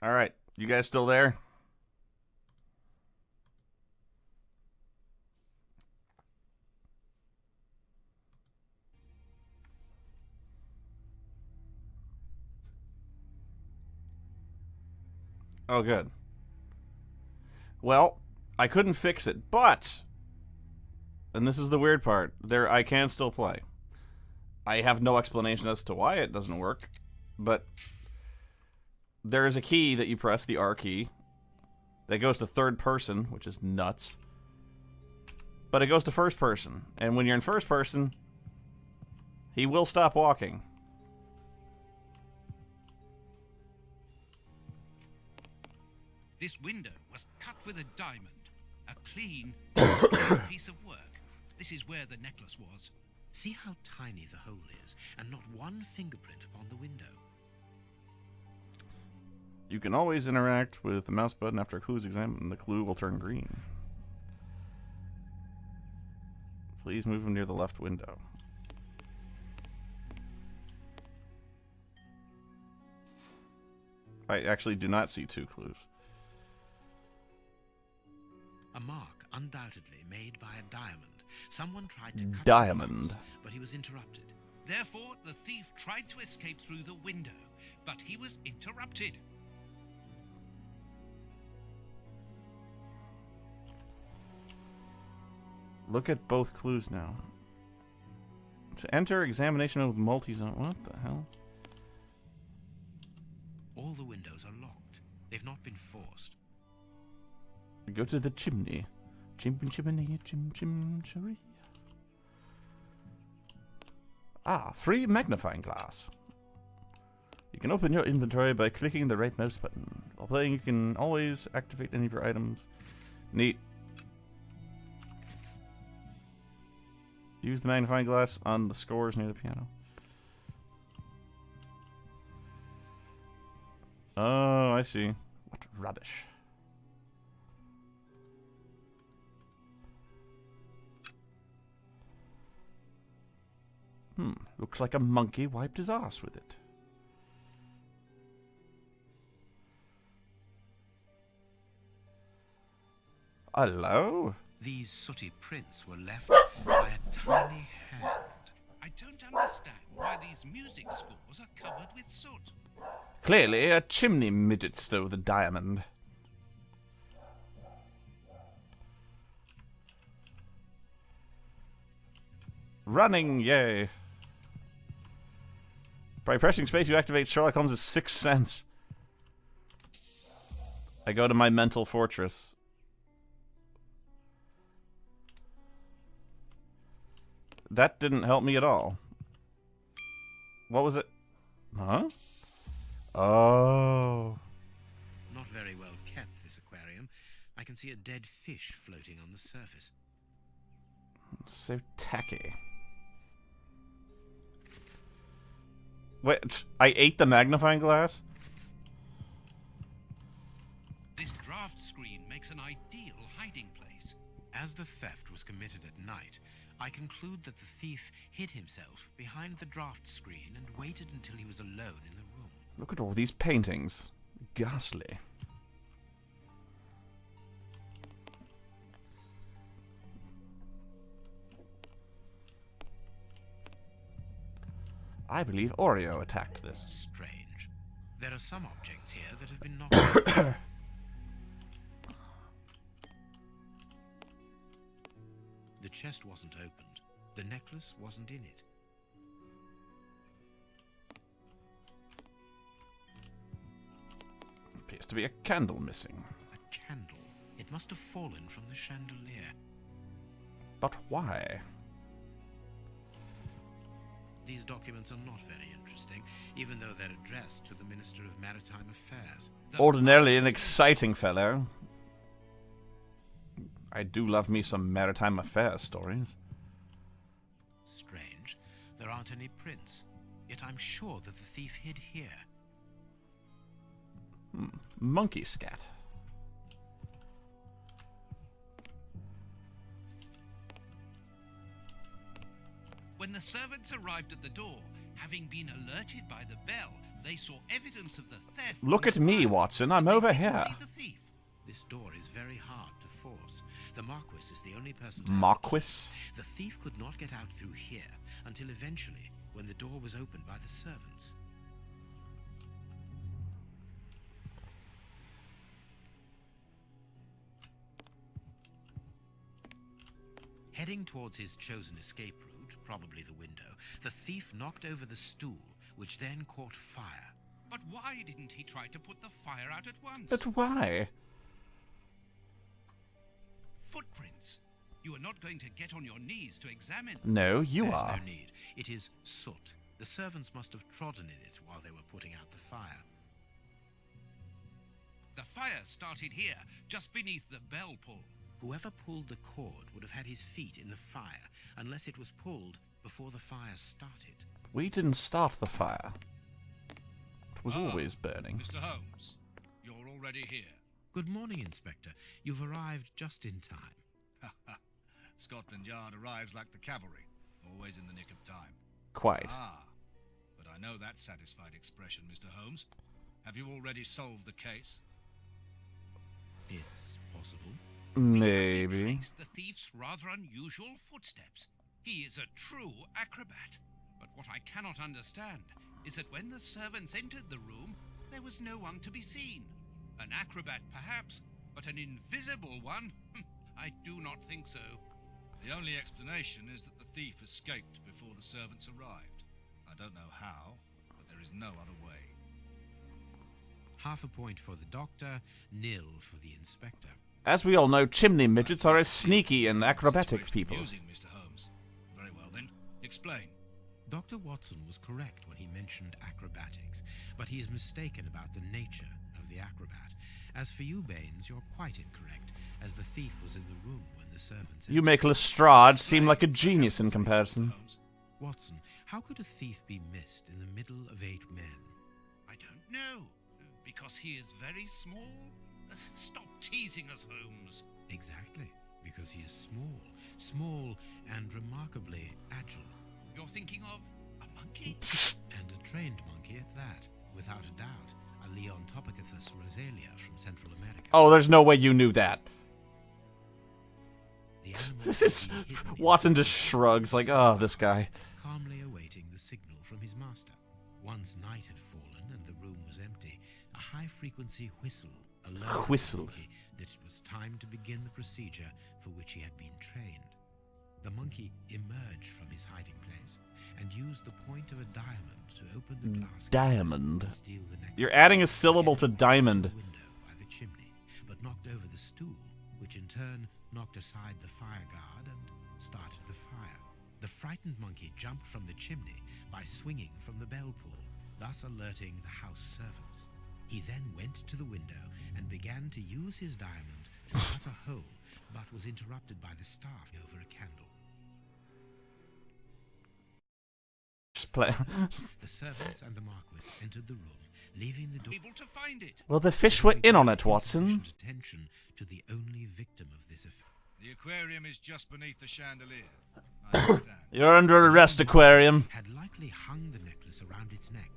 All right, you guys still there? Oh, good. Well, I couldn't fix it, but, and this is the weird part, there I can still play. I have no explanation as to why it doesn't work, but there is a key that you press, the R key, that goes to third person, which is nuts. But it goes to first person, and when you're in first person, he will stop walking. This window was cut with a diamond. A clean piece of work. This is where the necklace was. See how tiny the hole is, and not one fingerprint upon the window. You can always interact with the mouse button after a clue is examined, and the clue will turn green. Please move him near the left window. I actually do not see two clues. A mark undoubtedly made by a diamond. Someone tried to cut Diamond. the marks, but he was interrupted. Therefore, the thief tried to escape through the window, but he was interrupted. Look at both clues now. To enter examination with multi-zone. What the hell? All the windows are locked. They've not been forced. Go to the chimney. Chimney. Ah, free magnifying glass. You can open your inventory by clicking the right mouse button. While playing, you can always activate any of your items. Neat. Use the magnifying glass on the scores near the piano. Oh, I see. What rubbish. Looks like a monkey wiped his ass with it. Hello? These sooty prints were left by a tiny hand. I don't understand why these music scores are covered with soot. Clearly, a chimney midget stole the diamond. Running, yay. By pressing space, you activate Sherlock Holmes' sixth sense. I go to my mental fortress. That didn't help me at all. What was it? Huh? Oh. Not very well kept, this aquarium. I can see a dead fish floating on the surface. So tacky. Wait, I ate the magnifying glass? This draft screen makes an ideal hiding place. As the theft was committed at night, I conclude that the thief hid himself behind the draft screen and waited until he was alone in the room. Look at all these paintings. Ghastly. I believe Oreo attacked this. Strange. There are some objects here that have been knocked out. The chest wasn't opened. The necklace wasn't in it. Appears to be a candle missing. A candle. It must have fallen from the chandelier. But why? These documents are not very interesting, even though they're addressed to the Minister of Maritime Affairs. Ordinarily an exciting fellow. I do love me some maritime affairs stories. Strange. There aren't any prints. Yet I'm sure that the thief hid here. Monkey scat. When the servants arrived at the door, having been alerted by the bell, They saw evidence of the theft. Look on at the me, fire, Watson. but I'm they over didn't here. see the thief. This door is very hard to force. The Marquis is the only person to have Marquis? the thief could not get out through here until eventually, when the door was opened by the servants. Heading towards his chosen escape route, probably the window, the thief knocked over the stool, which then caught fire. But why didn't he try to put the fire out at once? But why? Footprints. You are not going to get on your knees to examine. No, you There's are. no need. It is soot. The servants must have trodden in it while they were putting out the fire. The fire started here, just beneath the bell pull. Whoever pulled the cord would have had his feet in the fire, unless it was pulled before the fire started. We didn't start the fire. It was Ah, always burning. Mr. Holmes, you're already here. Good morning, Inspector. You've arrived just in time. Scotland Yard arrives like the cavalry, always in the nick of time. Quite. Ah, but I know that satisfied expression, Mr. Holmes. Have you already solved the case? It's possible. Maybe. Traced the thief's rather unusual footsteps. He is a true acrobat. But what I cannot understand is that when the servants entered the room, there was no one to be seen. An acrobat, perhaps, but an invisible one? I do not think so. The only explanation is that the thief escaped before the servants arrived. I don't know how, but there is no other way. Half a point for the doctor, nil for the inspector. As we all know, chimney midgets are as sneaky and acrobatic Situation's people. Amusing, Mr. Holmes. Very well then. Explain. Dr. Watson was correct when he mentioned acrobatics, but he is mistaken about the nature of the acrobat. As for you, Baines, you're quite incorrect, as the thief was in the room when the servants You entered. make Lestrade seem like a genius in comparison. Holmes. Watson, how could a thief be missed in the middle of 8 men? I don't know. Because he is very small? Stop teasing us, Holmes. Exactly, because he is small and remarkably agile. You're thinking of a monkey? And a trained monkey at that, without a doubt. A Leontopithecus rosalia from Central America. Oh, there's no way you knew that. The animal This is... had been hidden in Watson the just shrugs like, oh, this guy. calmly awaiting the signal from his master. Once night had fallen and the room was empty, a high-frequency whistle alerted Whistle. the monkey that it was time to begin the procedure for which he had been trained. The monkey emerged from his hiding place and used the point of a diamond to open the glass Diamond. cabinet and steal the necklace. You're adding a syllable to He crossed diamond. the window by the chimney, but knocked over the stool, which in turn knocked aside the fire guard and started the fire. The frightened monkey jumped from the chimney by swinging from the bell pull, thus alerting the house servants. He then went to the window and began to use his diamond to cut a hole, but was interrupted by the staff over a candle. Just play. The servants and the Marquis entered the room, leaving the door. Able to find it. Well, the fish were in on it, Watson. Insufficient attention to the only victim of this affair. The aquarium is just beneath the chandelier. I understand. You're under arrest, aquarium. Had likely hung the necklace around its neck